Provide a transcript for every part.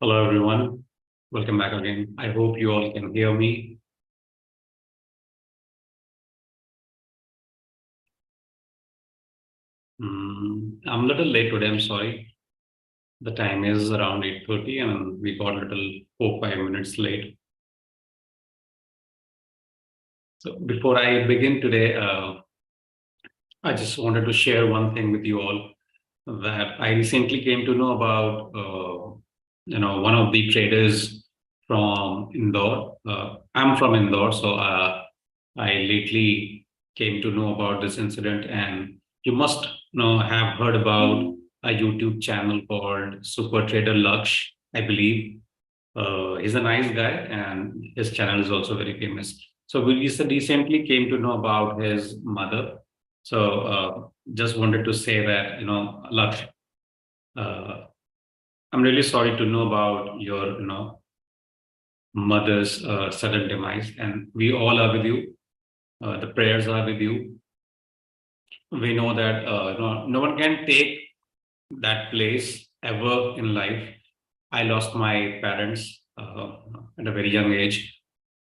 Hello everyone, welcome back again. I hope you all can hear me. I'm a little late today, I'm sorry. The time is around 8:30 and we got a little 4-5 minutes late. So before I begin today, I just wanted to share one thing with you all that I recently came to know about, one of the traders from Indore. I'm from Indore, so I lately came to know about this incident, and you must have heard about a YouTube channel called Super Trader Laksh, I believe. He's a nice guy, and his channel is also very famous. So we recently came to know about his mother. So just wanted to say that, Laksh, uh, I'm really sorry to know about your, mother's sudden demise, and we all are with you. The prayers are with you. We know that no one can take that place ever in life. I lost my parents at a very young age,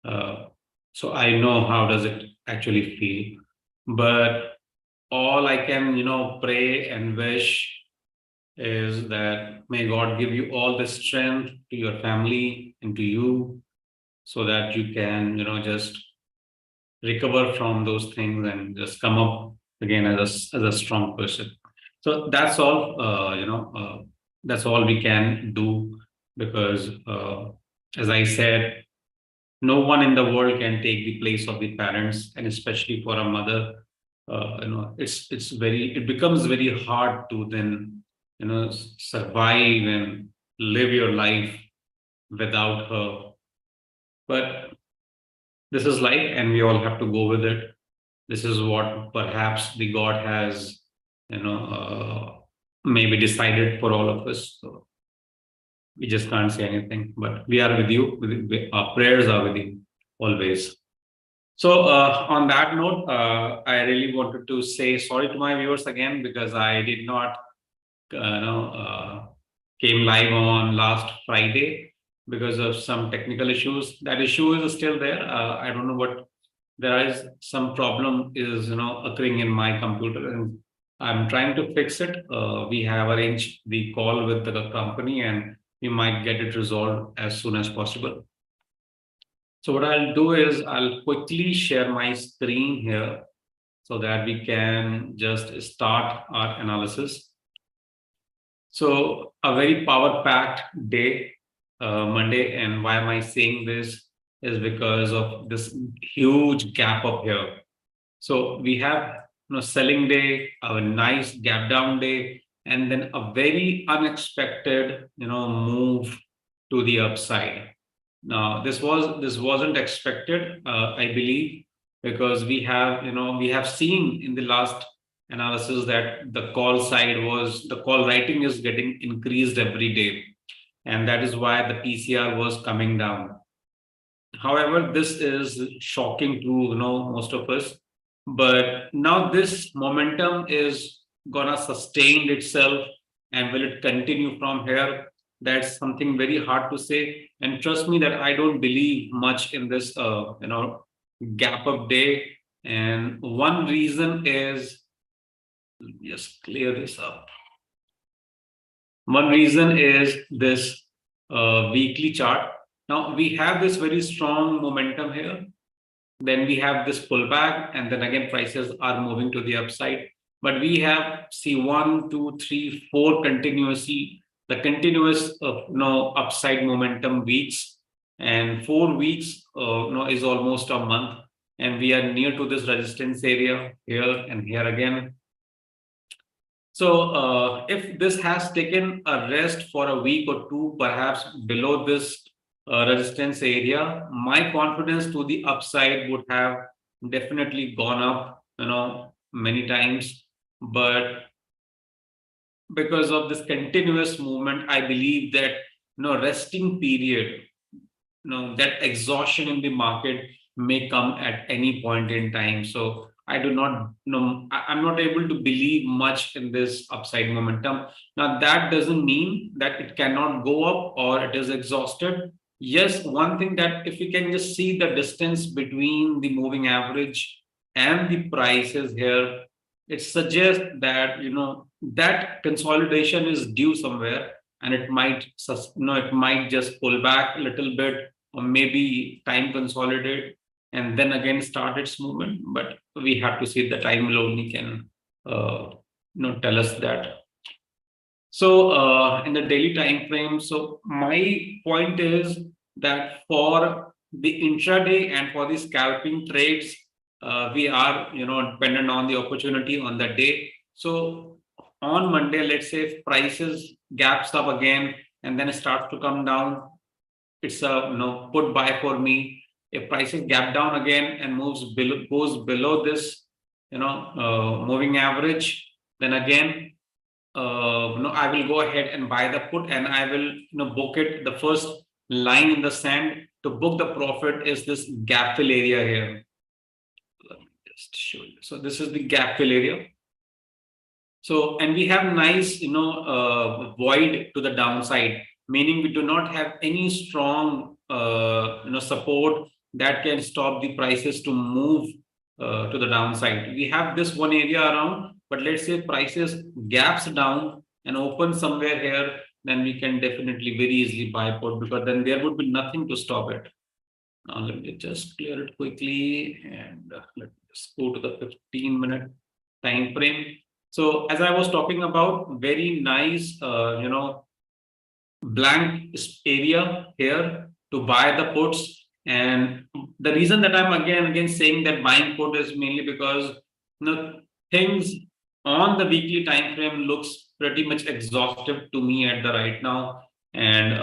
uh, so I know how does it actually feel. But all I can, pray and wish is that may God give you all the strength to your family and to you, so that you can, just recover from those things and just come up again as a strong person. So that's all, that's all we can do because, as I said, no one in the world can take the place of the parents, and especially for a mother, it becomes very hard to then, survive and live your life without her. But this is life, and we all have to go with it. This is what perhaps the God has, maybe decided for all of us. So we just can't say anything, but we are with you. Our prayers are with you always. So on that note, I really wanted to say sorry to my viewers again because I did not, came live on last Friday because of some technical issues. That issue is still there. I don't know what there is some problem is occurring in my computer, and I'm trying to fix it. We have arranged the call with the company, and we might get it resolved as soon as possible. So what I'll do is I'll quickly share my screen here so that we can just start our analysis. So a very power-packed day, Monday, and why am I saying this is because of this huge gap up here. So we have selling day, a nice gap down day, and then a very unexpected move to the upside. Now this wasn't expected, I believe, because we have seen in the last analysis that the call writing is getting increased every day, and that is why the PCR was coming down. However, this is shocking to most of us, but now this momentum is gonna sustain itself, and will it continue from here? That's something very hard to say. And trust me that I don't believe much in this gap up day. And one reason is, just clear this up. One reason is this weekly chart. Now we have this very strong momentum here. Then we have this pullback, and then again prices are moving to the upside. But we have see 1, 2, 3, 4 continuously the continuous upside momentum weeks, and 4 weeks is almost a month, and we are near to this resistance area here and here again. So if this has taken a rest for a week or two, perhaps below this resistance area, my confidence to the upside would have definitely gone up, many times. But because of this continuous movement, I believe that resting period, that exhaustion in the market may come at any point in time. So I do not know. I'm not able to believe much in this upside momentum. Now, that doesn't mean that it cannot go up or it is exhausted. Yes, one thing that if we can just see the distance between the moving average and the prices here, it suggests that that consolidation is due somewhere, and it might it might just pull back a little bit, or maybe time consolidate and then again start its movement. But we have to see, the time will only can tell us that. So in the daily time frame, so my point is that for the intraday and for the scalping trades, we are dependent on the opportunity on the day. So on Monday, let's say if prices gaps up again and then it starts to come down, it's a put buy for me. If prices gap down again and goes below this moving average, then again I will go ahead and buy the put, and I will book it. The first line in the sand to book the profit is this gap fill area here. Let me just show you. So this is the gap fill area. So, and we have nice void to the downside, meaning we do not have any strong support that can stop the prices to move to the downside. We have this one area around, but let's say prices gaps down and open somewhere here, then we can definitely very easily buy put, because then there would be nothing to stop it. Now let me just clear it quickly, and let's go to the 15-minute time frame. So as I was talking about, very nice blank area here to buy the puts. And the reason that I'm again saying that buying put is mainly because things on the weekly time frame looks pretty much exhaustive to me at the right now. And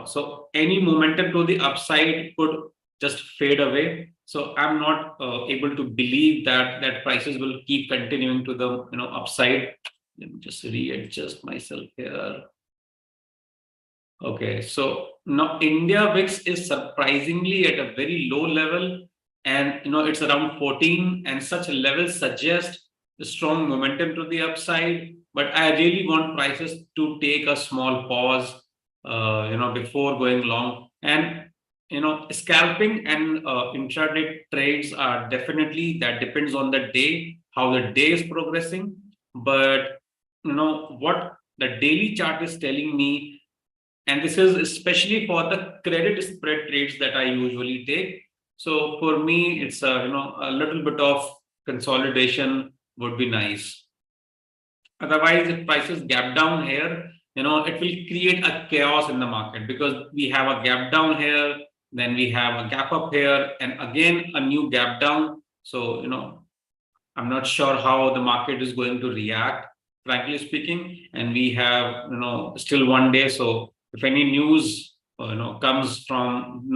so any momentum to the upside could just fade away. So I'm not able to believe that prices will keep continuing to the upside. Let me just readjust myself here. Okay, so now India VIX is surprisingly at a very low level, and it's around 14, and such levels suggest a strong momentum to the upside. But I really want prices to take a small pause, before going long. And scalping and intraday trades are definitely, that depends on the day, how the day is progressing. But what the daily chart is telling me, and this is especially for the credit spread trades that I usually take. So for me, it's a little bit of consolidation would be nice. Otherwise, if prices gap down here, it will create a chaos in the market, because we have a gap down here, then we have a gap up here, and again a new gap down. So I'm not sure how the market is going to react, frankly speaking. And we have still one day. So if any news comes from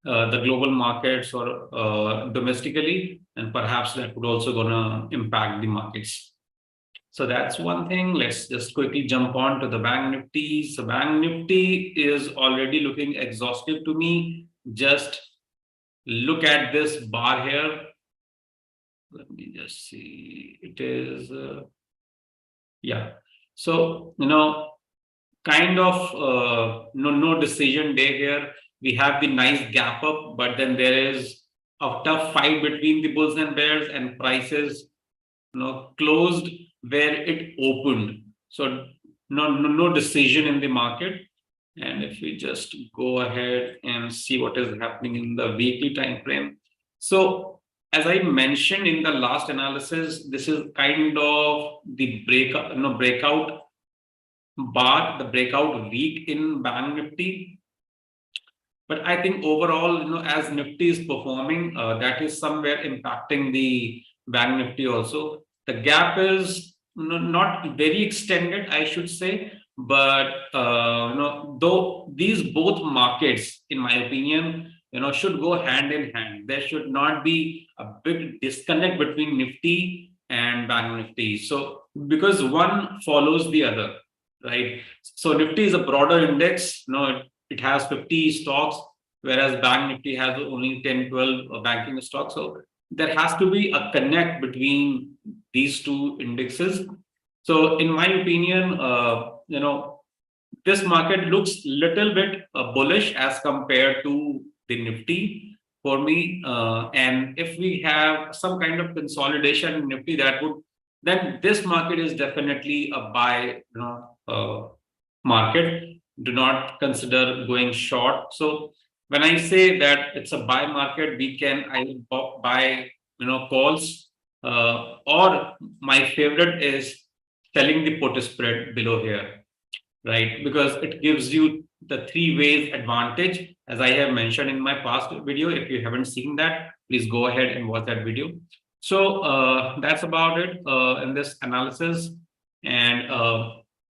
the global markets or domestically, and perhaps that would also gonna impact the markets. So that's one thing. Let's just quickly jump on to the Bank Nifty. So Bank Nifty is already looking exhaustive to me. Just look at this bar here. Let me just see. It is yeah. So kind of no decision day here. We have the nice gap up, but then there is a tough fight between the bulls and bears, and prices closed where it opened. So no decision in the market. And if we just go ahead and see what is happening in the weekly time frame. So as I mentioned in the last analysis, this is kind of the breakout bar, the breakout week in Bank Nifty. But I think overall, as Nifty is performing, that is somewhere impacting the Bank Nifty also. The gap is not very extended, I should say, but though these both markets, in my opinion, should go hand in hand. There should not be a big disconnect between Nifty and Bank Nifty. So because one follows the other, right? So Nifty is a broader index. It has 50 stocks, whereas Bank Nifty has only 10, 12 banking stocks. So there has to be a connect between these two indexes. So in my opinion, this market looks little bit bullish as compared to the Nifty for me. And if we have some kind of consolidation in Nifty, then this market is definitely a buy, market. Do not consider going short. So when I say that it's a buy market, we can either buy, calls, or my favorite is selling the put spread below here, right? Because it gives you the three ways advantage, as I have mentioned in my past video. If you haven't seen that, please go ahead and watch that video. So that's about it in this analysis. And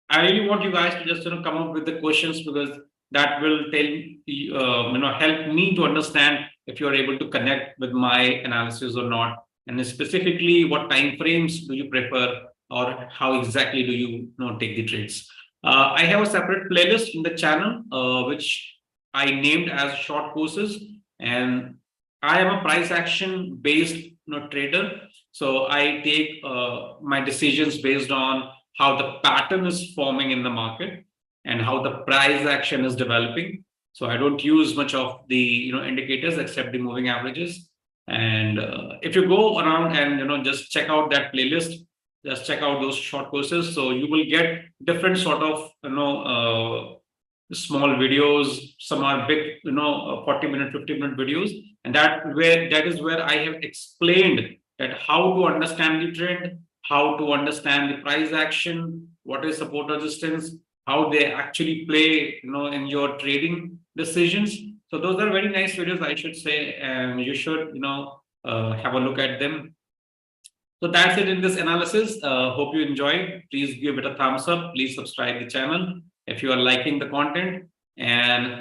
I really want you guys to just come up with the questions, because that will help me to understand if you are able to connect with my analysis or not, and specifically what time frames do you prefer, or how exactly do you take the trades. I have a separate playlist in the channel, which I named as short courses, and I am a price action based trader. So I take my decisions based on how the pattern is forming in the market and how the price action is developing. So I don't use much of the indicators except the moving averages. And if you go around and just check out that playlist, just check out those short courses. So you will get different sort of small videos. Some are big 40-minute, 50-minute videos, and that is where I have explained that how to understand the trend, how to understand the price action, what is support resistance, how they actually play in your trading decisions. So those are very nice videos, I should say, and you should have a look at them. So that's it in this analysis. Hope you enjoyed. Please give it a thumbs up. Please subscribe the channel if you are liking the content. And